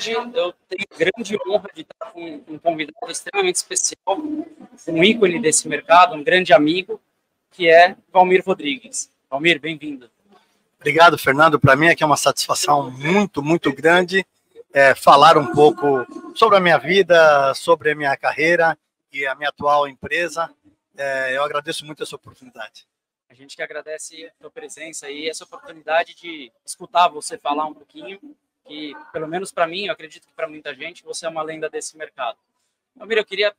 Hoje eu tenho a grande honra de estar com um convidado extremamente especial, um ícone desse mercado, um grande amigo, que é Valmir Rodrigues. Valmir, bem-vindo. Obrigado, Fernando. Para mim é uma satisfação muito grande falar um pouco sobre a minha vida, sobre a minha carreira e a minha atual empresa. Eu agradeço muito essa oportunidade. A gente que agradece a sua presença e essa oportunidade de escutar você falar um pouquinho, que pelo menos para mim, eu acredito que para muita gente, você é uma lenda desse mercado. Valmir, eu queria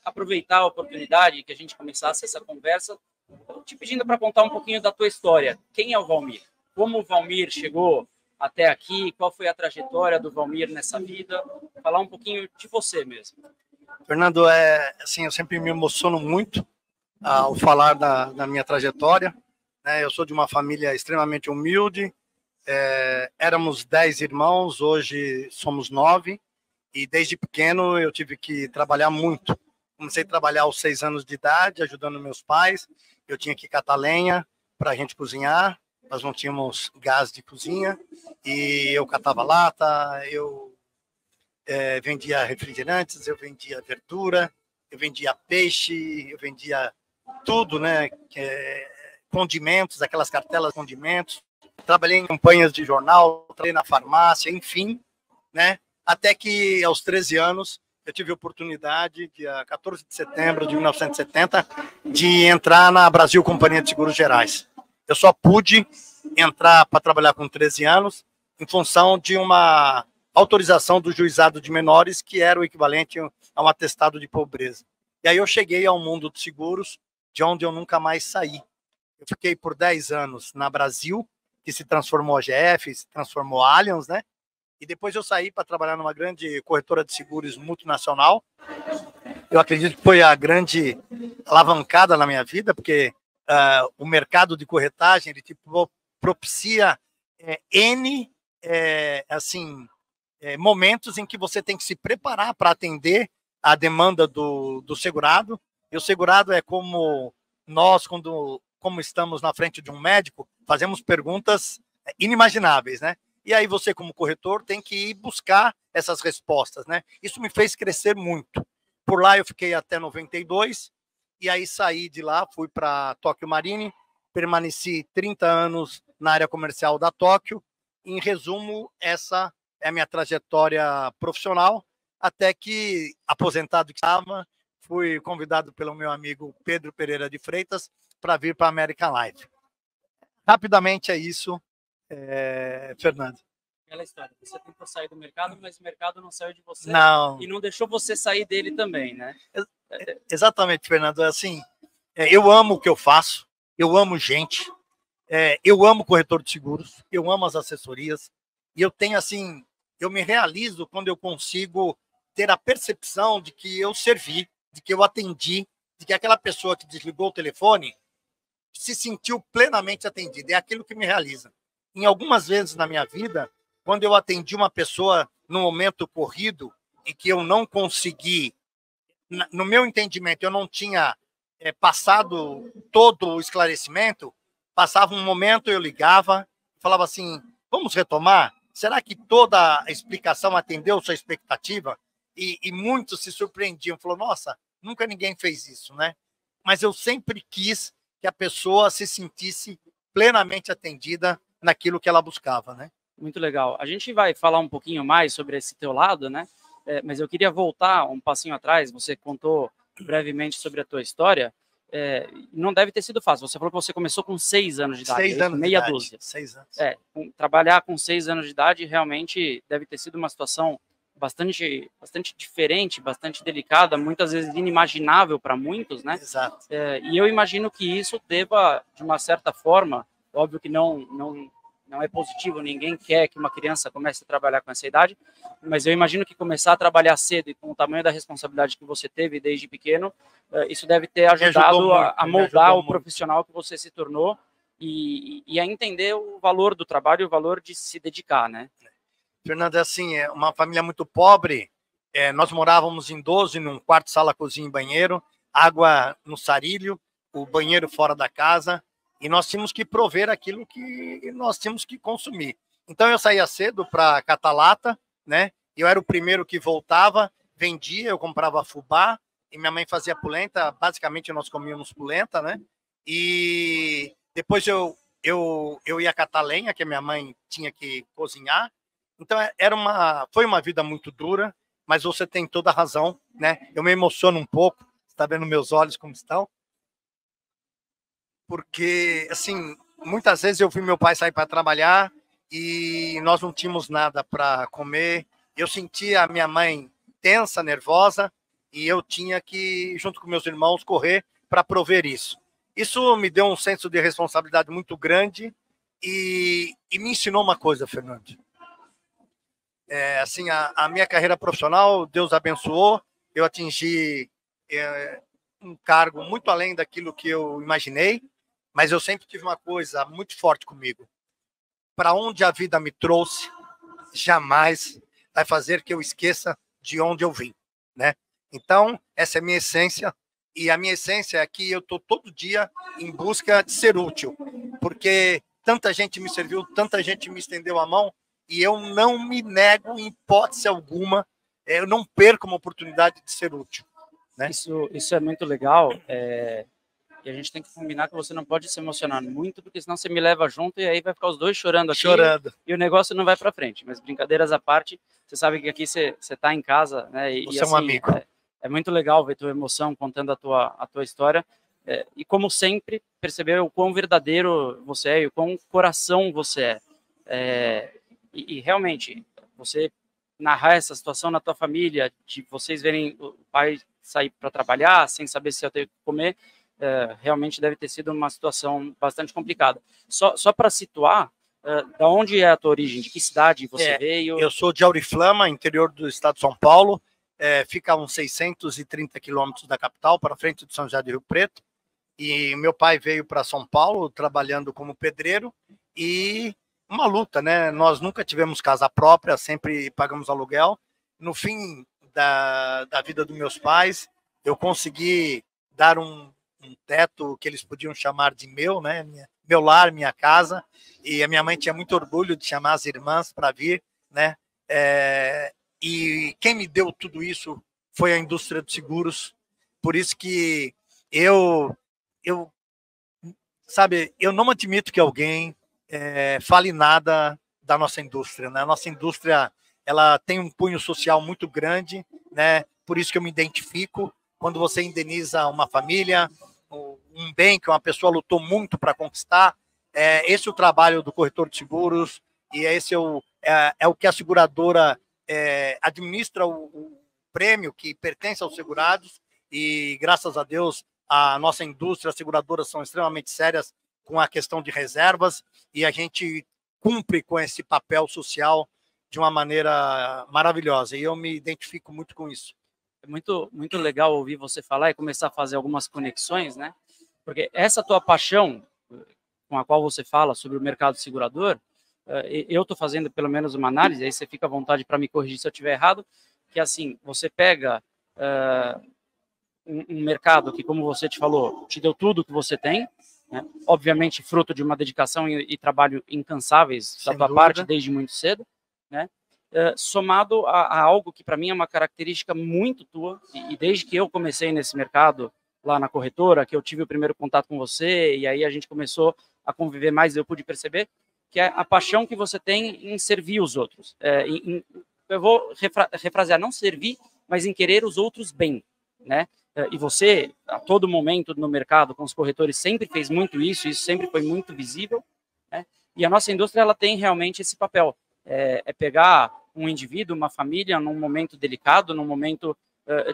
aproveitar a oportunidade que a gente começasse essa conversa, te pedindo para contar um pouquinho da tua história. Quem é o Valmir? Como o Valmir chegou até aqui? Qual foi a trajetória do Valmir nessa vida? Falar um pouquinho de você mesmo. Fernando, assim, eu sempre me emociono muito ao falar da minha trajetória. Eu sou de uma família extremamente humilde. Éramos 10 irmãos, hoje somos 9. E desde pequeno eu tive que trabalhar muito. Comecei a trabalhar aos 6 anos de idade, ajudando meus pais. Eu tinha que catar lenha para a gente cozinhar. Nós não tínhamos gás de cozinha. E eu catava lata, eu vendia refrigerantes, eu vendia verdura, eu vendia peixe, eu vendia tudo, né? Condimentos, aquelas cartelas de condimentos. Trabalhei em campanhas de jornal, trabalhei na farmácia, enfim, né? Até que aos 13 anos eu tive a oportunidade, dia 14 de setembro de 1970, de entrar na Brasil Companhia de Seguros Gerais. Eu só pude entrar para trabalhar com 13 anos em função de uma autorização do juizado de menores, que era o equivalente a um atestado de pobreza. E aí eu cheguei ao mundo dos seguros, de onde eu nunca mais saí. Eu fiquei por 10 anos na Brasil, que se transformou a GF, se transformou a Allianz, né? E depois eu saí para trabalhar numa grande corretora de seguros multinacional. Eu acredito que foi a grande alavancada na minha vida, porque o mercado de corretagem ele propicia momentos em que você tem que se preparar para atender a demanda do segurado. E o segurado é como nós, como estamos na frente de um médico, fazemos perguntas inimagináveis, né? E aí você, como corretor, tem que ir buscar essas respostas, né? Isso me fez crescer muito. Por lá eu fiquei até 92, e aí saí de lá, fui para Tóquio Marine, permaneci 30 anos na área comercial da Tóquio. Em resumo, essa é a minha trajetória profissional, até que, aposentado que estava, fui convidado pelo meu amigo Pedro Pereira de Freitas para vir para a American Life. Rapidamente é isso, Fernando. Aquela história, você tentou sair do mercado, mas o mercado não saiu de você. Não. E não deixou você sair dele também, né? Exatamente, Fernando. Assim, eu amo o que eu faço, eu amo gente, eu amo corretor de seguros, eu amo as assessorias, e eu tenho, assim, eu me realizo quando eu consigo ter a percepção de que eu servi, de que eu atendi, de que aquela pessoa que desligou o telefone se sentiu plenamente atendida. É aquilo que me realiza. Em algumas vezes na minha vida, quando eu atendi uma pessoa num momento corrido e que eu não consegui, no meu entendimento, eu não tinha passado todo o esclarecimento, passava um momento, eu ligava, falava assim, vamos retomar? Será que toda a explicação atendeu sua expectativa? E muitos se surpreendiam, falou, nossa, nunca ninguém fez isso, né? Mas eu sempre quis que a pessoa se sentisse plenamente atendida naquilo que ela buscava, né? Muito legal. A gente vai falar um pouquinho mais sobre esse teu lado, né? Mas eu queria voltar um passinho atrás. Você contou brevemente sobre a tua história. Não deve ter sido fácil. Você falou que você começou com 6 anos de idade. 6 anos meia de idade. dúzia. 6 anos. Trabalhar com 6 anos de idade realmente deve ter sido uma situação bastante diferente, bastante delicada, muitas vezes inimaginável para muitos, né? Exato. E eu imagino que isso deva, de uma certa forma, óbvio que não é positivo, ninguém quer que uma criança comece a trabalhar com essa idade, mas eu imagino que começar a trabalhar cedo e com o tamanho da responsabilidade que você teve desde pequeno, isso deve ter ajudado a moldar o profissional que você se tornou e a entender o valor do trabalho e o valor de se dedicar, né? Fernando, assim, é uma família muito pobre. Nós morávamos em 12, num quarto, sala, cozinha e banheiro, água no sarilho, o banheiro fora da casa, e nós tínhamos que prover aquilo que nós tínhamos que consumir. Então eu saía cedo para catar lata, né? Eu era o primeiro que voltava, vendia, eu comprava fubá, e minha mãe fazia polenta, basicamente nós comíamos polenta, né? E depois eu ia catar lenha, que a minha mãe tinha que cozinhar. Então foi uma vida muito dura, mas você tem toda a razão, né? Eu me emociono um pouco, está vendo meus olhos como estão? Porque, assim, muitas vezes eu vi meu pai sair para trabalhar e nós não tínhamos nada para comer. Eu sentia a minha mãe tensa, nervosa, e eu tinha que, junto com meus irmãos, correr para prover isso. Isso me deu um senso de responsabilidade muito grande e me ensinou uma coisa, Fernando. Assim, a minha carreira profissional, Deus abençoou, eu atingi um cargo muito além daquilo que eu imaginei, mas eu sempre tive uma coisa muito forte comigo. Para onde a vida me trouxe, jamais vai fazer que eu esqueça de onde eu vim, né? Então, essa é a minha essência, e a minha essência é que eu estou todo dia em busca de ser útil, porque tanta gente me serviu, tanta gente me estendeu a mão, e eu não me nego em hipótese alguma, eu não perco uma oportunidade de ser útil, né? Isso é muito legal, e a gente tem que combinar que você não pode se emocionar muito, porque senão você me leva junto e aí vai ficar os dois chorando aqui e o negócio não vai para frente. Mas brincadeiras à parte, você sabe que aqui você está em casa, né? Você é um amigo. É muito legal ver tua emoção contando a tua história. E como sempre, perceber o quão verdadeiro você é e o quão coração você é. E realmente, você narrar essa situação na tua família, de vocês verem o pai sair para trabalhar sem saber se ia ter que comer, realmente deve ter sido uma situação bastante complicada. Só para situar, da onde é a tua origem? De que cidade você veio? Eu sou de Auriflama, interior do estado de São Paulo. Fica a uns 630 quilômetros da capital, para frente de São José do Rio Preto. E meu pai veio para São Paulo trabalhando como pedreiro e uma luta, né? Nós nunca tivemos casa própria, sempre pagamos aluguel. No fim da vida dos meus pais, eu consegui dar um teto que eles podiam chamar de meu, né? Meu lar, minha casa. E a minha mãe tinha muito orgulho de chamar as irmãs para vir, né? E quem me deu tudo isso foi a indústria de seguros. Por isso que sabe, eu não admito que alguém fale nada da nossa indústria, né? A nossa indústria, ela tem um cunho social muito grande, né? Por isso que eu me identifico. Quando você indeniza uma família, um bem que uma pessoa lutou muito para conquistar, esse é o trabalho do corretor de seguros, e esse é o que a seguradora administra o prêmio que pertence aos segurados, e graças a Deus a nossa indústria, as seguradoras são extremamente sérias com a questão de reservas, e a gente cumpre com esse papel social de uma maneira maravilhosa, e eu me identifico muito com isso. É muito legal ouvir você falar e começar a fazer algumas conexões, né? Porque essa tua paixão com a qual você fala sobre o mercado segurador, eu estou fazendo pelo menos uma análise, aí você fica à vontade para me corrigir se eu estiver errado, que assim, você pega um mercado que, como você te falou, te deu tudo que você tem, né? Obviamente fruto de uma dedicação e trabalho incansáveis da tua parte desde muito cedo, né? Somado a algo que para mim é uma característica muito tua, e desde que eu comecei nesse mercado, lá na corretora, que eu tive o primeiro contato com você, e aí a gente começou a conviver mais, eu pude perceber, que é a paixão que você tem em servir os outros. Eu vou refrasear, não servir, mas em querer os outros bem, né? E você, a todo momento no mercado, com os corretores, sempre fez muito isso sempre foi muito visível, né? E a nossa indústria, ela tem realmente esse papel, pegar um indivíduo, uma família, num momento delicado, num momento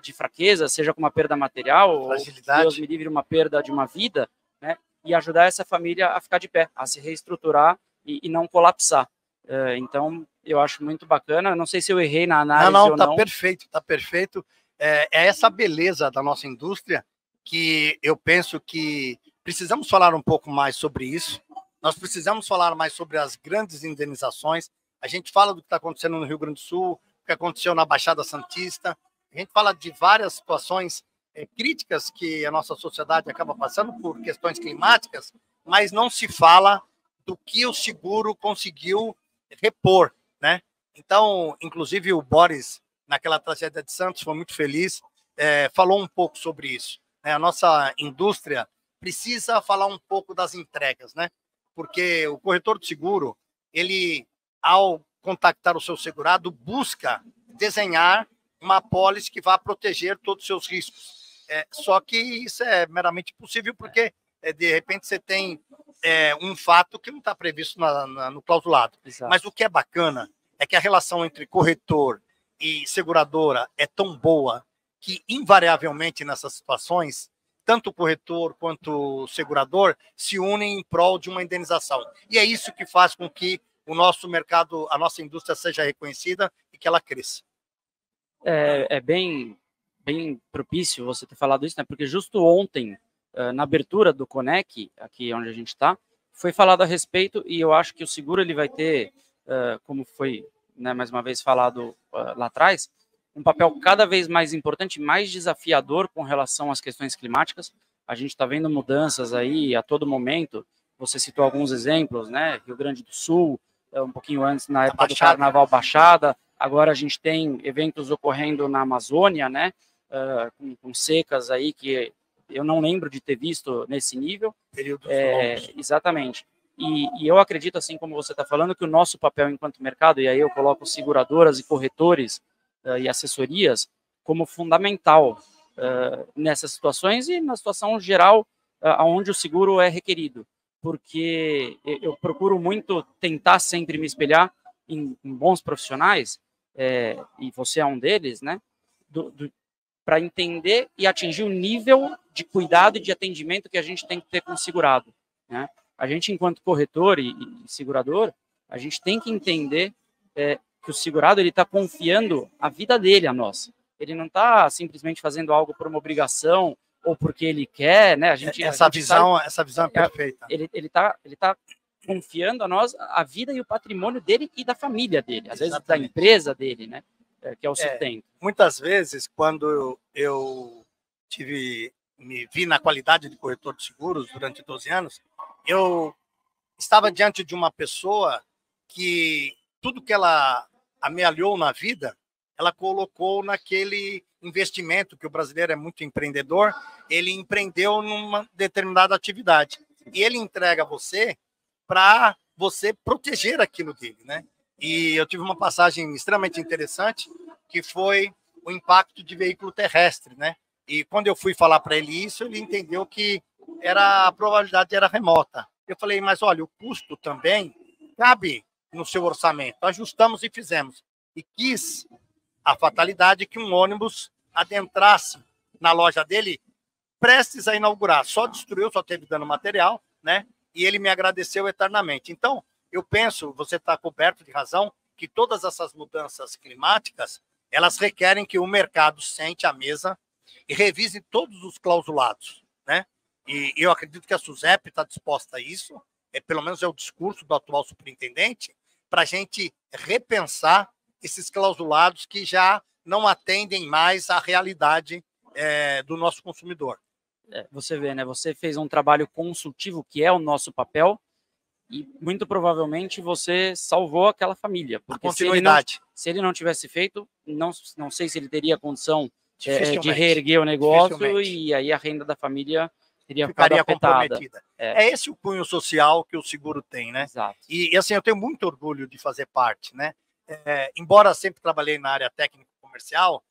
de fraqueza, seja com uma perda material, fragilidade, ou Deus me livre, uma perda de uma vida, né? E ajudar essa família a ficar de pé, a se reestruturar e não colapsar. Então, eu acho muito bacana. Não sei se eu errei na análise ou não. Tá perfeito, tá perfeito. É essa beleza da nossa indústria que eu penso que precisamos falar um pouco mais sobre isso. Nós precisamos falar mais sobre as grandes indenizações. A gente fala do que está acontecendo no Rio Grande do Sul, o que aconteceu na Baixada Santista. A gente fala de várias situações críticas que a nossa sociedade acaba passando por questões climáticas, mas não se fala do que o seguro conseguiu repor, né? Então, inclusive o Boris, naquela tragédia de Santos, foi muito feliz, falou um pouco sobre isso. Né? A nossa indústria precisa falar um pouco das entregas, né? Porque o corretor de seguro, ele, ao contactar o seu segurado, busca desenhar uma apólice que vá proteger todos os seus riscos. Só que isso é meramente possível porque, de repente, você tem um fato que não está previsto no clausulado. Exato. Mas o que é bacana é que a relação entre corretor e seguradora é tão boa que, invariavelmente, nessas situações, tanto o corretor quanto o segurador se unem em prol de uma indenização. E é isso que faz com que o nosso mercado, a nossa indústria seja reconhecida e que ela cresça. É bem propício você ter falado isso, né? Porque justo ontem, na abertura do Conec, aqui onde a gente está, foi falado a respeito, e eu acho que o seguro ele vai ter, como foi, né, mais uma vez falado lá atrás, um papel cada vez mais importante, mais desafiador com relação às questões climáticas. A gente está vendo mudanças aí a todo momento. Você citou alguns exemplos, né? Rio Grande do Sul, um pouquinho antes, na época do Carnaval, Baixada. Agora a gente tem eventos ocorrendo na Amazônia, né? Com secas aí que eu não lembro de ter visto nesse nível. Períodos longos. Exatamente. E eu acredito, assim como você está falando, que o nosso papel enquanto mercado, e aí eu coloco seguradoras e corretores e assessorias como fundamental nessas situações e na situação geral onde o seguro é requerido. Porque eu procuro muito tentar sempre me espelhar em bons profissionais, e você é um deles, né? Para entender e atingir o nível de cuidado e de atendimento que a gente tem que ter com o segurado, né? A gente, enquanto corretor e segurador, a gente tem que entender que o segurado ele está confiando a vida dele a nós. Ele não está simplesmente fazendo algo por uma obrigação ou porque ele quer, né? Essa visão é perfeita. Ele tá confiando a nós a vida e o patrimônio dele e da família dele, às vezes da empresa dele, né? Que é o sustento. Muitas vezes, quando eu me vi na qualidade de corretor de seguros durante 12 anos, eu estava diante de uma pessoa que tudo que ela amealhou na vida, ela colocou naquele investimento, que o brasileiro é muito empreendedor, ele empreendeu numa determinada atividade. E ele entrega a você para você proteger aquilo dele, né? E eu tive uma passagem extremamente interessante, que foi o impacto de veículo terrestre, né? E quando eu fui falar para ele isso, ele entendeu que a probabilidade era remota. Eu falei, mas olha, o custo também cabe no seu orçamento. Ajustamos e fizemos. E quis a fatalidade que um ônibus adentrasse na loja dele, prestes a inaugurar. Só destruiu, só teve dano material, né? E ele me agradeceu eternamente. Então, eu penso, você está coberto de razão, que todas essas mudanças climáticas, elas requerem que o mercado sente à mesa e revise todos os clausulados, né? E eu acredito que a SUSEP está disposta a isso, pelo menos é o discurso do atual superintendente, para a gente repensar esses clausulados que já não atendem mais à realidade do nosso consumidor. Você vê, né? Você fez um trabalho consultivo, que é o nosso papel, e muito provavelmente você salvou aquela família. Porque a continuidade. Se ele não tivesse feito, não sei se ele teria condição de reerguer o negócio, e aí a renda da família ficaria comprometida. É esse o cunho social que o seguro tem, né? Exato. E assim, eu tenho muito orgulho de fazer parte, né? Embora sempre trabalhei na área técnico-comercial,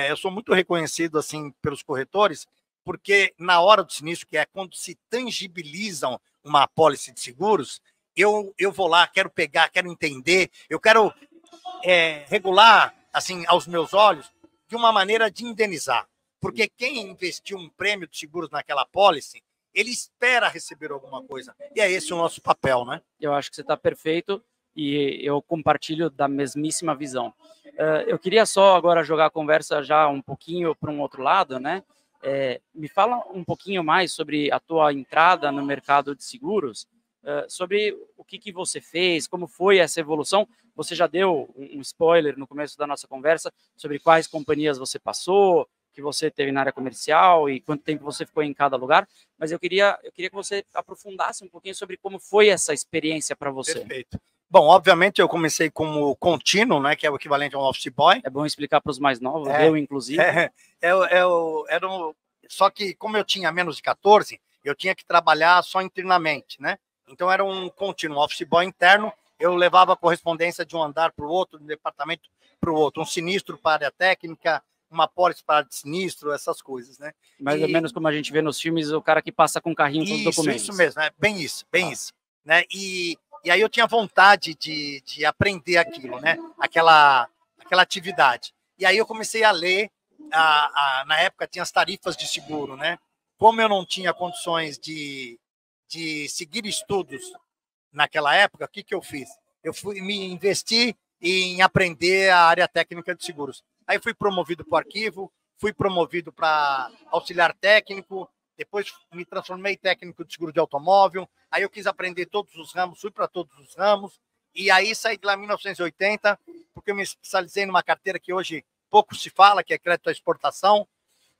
eu sou muito reconhecido assim pelos corretores, porque na hora do sinistro, que é quando se tangibilizam uma apólice de seguros, eu vou lá, quero pegar, quero entender, eu quero regular assim aos meus olhos de uma maneira de indenizar. Porque quem investiu um prêmio de seguros naquela apólice, ele espera receber alguma coisa. E é esse o nosso papel, né? Eu acho que você está perfeito e eu compartilho da mesmíssima visão. Eu queria só agora jogar a conversa já um pouquinho para um outro lado, né? Me fala um pouquinho mais sobre a tua entrada no mercado de seguros, sobre o que você fez, como foi essa evolução. Você já deu um spoiler no começo da nossa conversa sobre quais companhias você passou, que você teve na área comercial e quanto tempo você ficou em cada lugar, mas eu queria que você aprofundasse um pouquinho sobre como foi essa experiência para você. Perfeito. Bom, obviamente eu comecei como contínuo, né, que é o equivalente a um office boy. É bom explicar para os mais novos, eu inclusive. Só que como eu tinha menos de 14, eu tinha que trabalhar só internamente, né? Então era um contínuo, um office boy interno. Eu levava a correspondência de um andar para o outro, de um departamento para o outro, um sinistro para a área técnica, uma pólice para de sinistro, essas coisas, né? Mais ou menos como a gente vê nos filmes, o cara que passa com carrinho com os documentos. Isso mesmo, bem isso, né? E aí eu tinha vontade de aprender aquilo, né? Aquela atividade. E aí eu comecei a ler, na época tinha as tarifas de seguro, né? Como eu não tinha condições de seguir estudos naquela época, o que eu fiz? Eu me investi em aprender a área técnica de seguros. Aí fui promovido para o arquivo, fui promovido para auxiliar técnico, depois me transformei em técnico de seguro de automóvel, aí eu quis aprender todos os ramos, fui para todos os ramos, e aí saí de lá em 1980, porque eu me especializei numa carteira que hoje pouco se fala, que é crédito à exportação,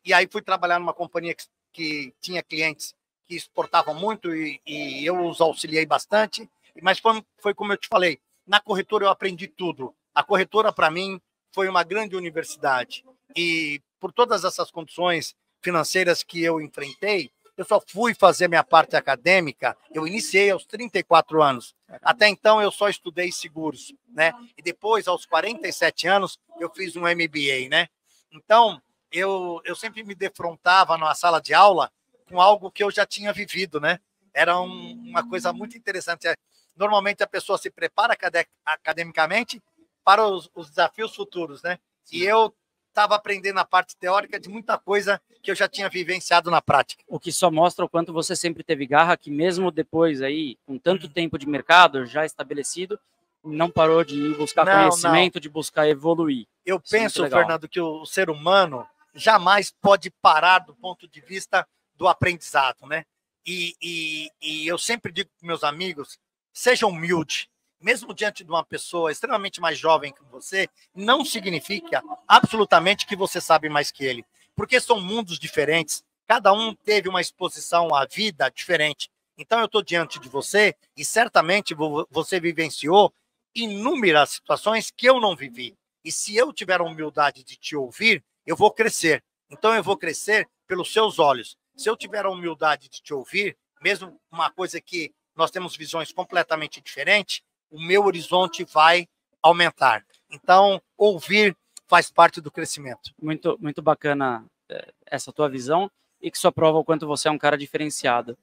e aí fui trabalhar numa companhia que tinha clientes que exportavam muito e eu os auxiliei bastante, mas foi como eu te falei, na corretora eu aprendi tudo. A corretora, para mim, foi uma grande universidade. E por todas essas condições financeiras que eu enfrentei, eu só fui fazer minha parte acadêmica, eu iniciei aos 34 anos. Até então, eu só estudei seguros, né? E depois, aos 47 anos, eu fiz um MBA, né? Então, eu sempre me defrontava na sala de aula com algo que eu já tinha vivido, né? Era uma coisa muito interessante. Normalmente, a pessoa se prepara academicamente para os desafios futuros, né? Sim. E eu estava aprendendo a parte teórica de muita coisa que eu já tinha vivenciado na prática. O que só mostra o quanto você sempre teve garra, que mesmo depois aí, com tanto tempo de mercado já estabelecido, não parou de ir buscar conhecimento, de buscar evoluir. Eu penso, Fernando, que o ser humano jamais pode parar do ponto de vista do aprendizado, né? E eu sempre digo para meus amigos, seja humilde, mesmo diante de uma pessoa extremamente mais jovem que você, não significa absolutamente que você sabe mais que ele, porque são mundos diferentes, cada um teve uma exposição à vida diferente. Então eu estou diante de você e certamente você vivenciou inúmeras situações que eu não vivi. E se eu tiver a humildade de te ouvir, eu vou crescer. Então eu vou crescer pelos seus olhos. Se eu tiver a humildade de te ouvir, mesmo uma coisa que nós temos visões completamente diferentes, o meu horizonte vai aumentar. Então, ouvir faz parte do crescimento. Muito, muito bacana essa tua visão e que só prova o quanto você é um cara diferenciado.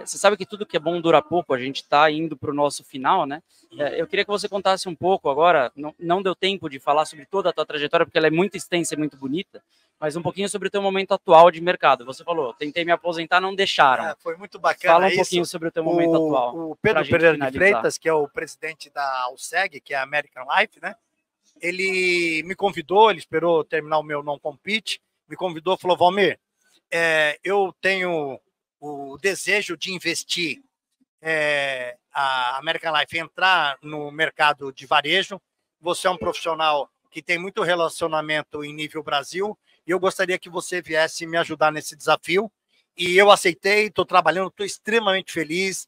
Você sabe que tudo que é bom dura pouco, a gente está indo para o nosso final, né? Eu queria que você contasse um pouco agora, não deu tempo de falar sobre toda a tua trajetória, porque ela é muito extensa e muito bonita, mas um pouquinho sobre o teu momento atual de mercado. Você falou, tentei me aposentar, não deixaram. Foi muito bacana. Fala um pouquinho sobre o teu momento atual. O Pedro Pereira de Freitas, que é o presidente da AUSEG, que é a American Life, né? Ele me convidou, ele esperou terminar o meu non-compete, me convidou, falou, Valmir, eu tenho o desejo de investir a American Life, entrar no mercado de varejo. Você é um profissional que tem muito relacionamento em nível Brasil, e eu gostaria que você viesse me ajudar nesse desafio. E eu aceitei, estou trabalhando, estou extremamente feliz.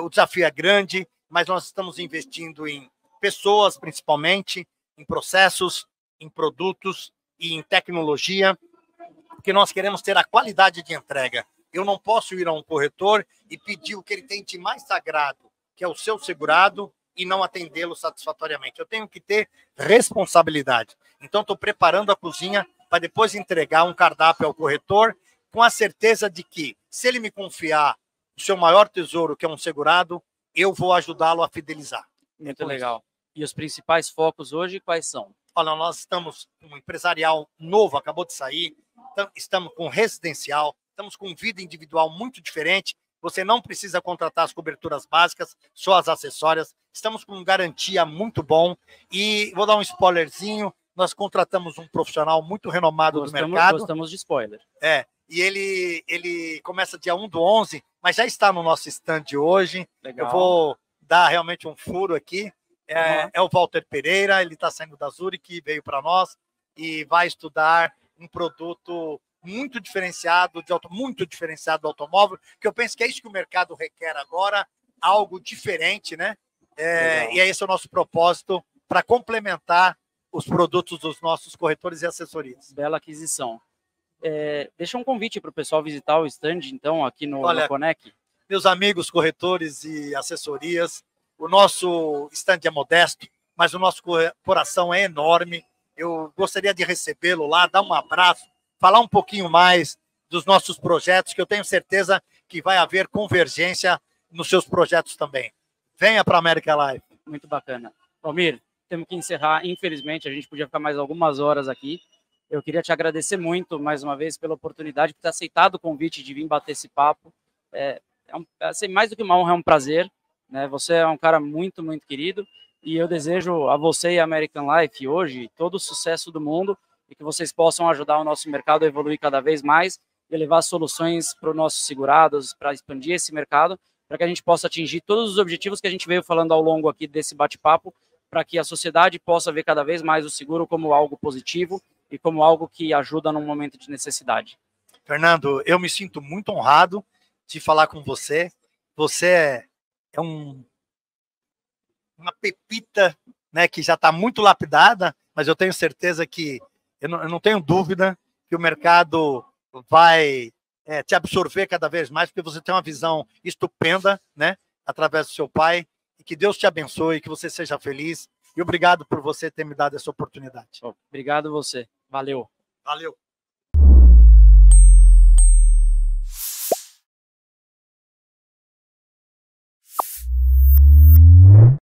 O desafio é grande, mas nós estamos investindo em pessoas, principalmente, em processos, em produtos e em tecnologia, porque nós queremos ter a qualidade de entrega. Eu não posso ir a um corretor e pedir o que ele tem de mais sagrado, que é o seu segurado, e não atendê-lo satisfatoriamente. Eu tenho que ter responsabilidade. Então, estou preparando a cozinha para depois entregar um cardápio ao corretor, com a certeza de que, se ele me confiar o seu maior tesouro, que é um segurado, eu vou ajudá-lo a fidelizar. Muito legal. E os principais focos hoje, quais são? Olha, nós estamos com um empresarial novo, acabou de sair, estamos com residencial, estamos com vida individual muito diferente. Você não precisa contratar as coberturas básicas, só as acessórias. Estamos com garantia muito bom. E vou dar um spoilerzinho, nós contratamos um profissional muito renomado do mercado. Gostamos de spoiler. E ele começa dia 1/11, mas já está no nosso stand hoje. Legal. Eu vou dar realmente um furo aqui. É o Walter Pereira, ele está saindo da Zurich, veio para nós e vai estudar um produto muito diferenciado do automóvel, que eu penso que é isso que o mercado requer agora, algo diferente, né? E esse é o nosso propósito para complementar os produtos dos nossos corretores e assessorias. Bela aquisição. Deixa um convite para o pessoal visitar o stand, então, aqui no Conec. Meus amigos corretores e assessorias, o nosso stand é modesto, mas o nosso coração é enorme. Eu gostaria de recebê-lo lá, dar um abraço, falar um pouquinho mais dos nossos projetos, que eu tenho certeza que vai haver convergência nos seus projetos também. Venha para a America Live. Muito bacana. Valmir, temos que encerrar, infelizmente, a gente podia ficar mais algumas horas aqui. Eu queria te agradecer muito, mais uma vez, pela oportunidade, por ter aceitado o convite de vir bater esse papo. Mais do que uma honra, é um prazer, né? Você é um cara muito, muito querido, e eu desejo a você e a American Life hoje todo o sucesso do mundo e que vocês possam ajudar o nosso mercado a evoluir cada vez mais e levar soluções para os nossos segurados, para expandir esse mercado, para que a gente possa atingir todos os objetivos que a gente veio falando ao longo aqui desse bate-papo, para que a sociedade possa ver cada vez mais o seguro como algo positivo e como algo que ajuda num momento de necessidade. Fernando, eu me sinto muito honrado de falar com você. Você é uma pepita, né, que já está muito lapidada, mas eu tenho certeza que, eu não tenho dúvida que o mercado vai te absorver cada vez mais, porque você tem uma visão estupenda, né, através do seu pai, e que Deus te abençoe, que você seja feliz, e obrigado por você ter me dado essa oportunidade. Obrigado você. Valeu. Valeu.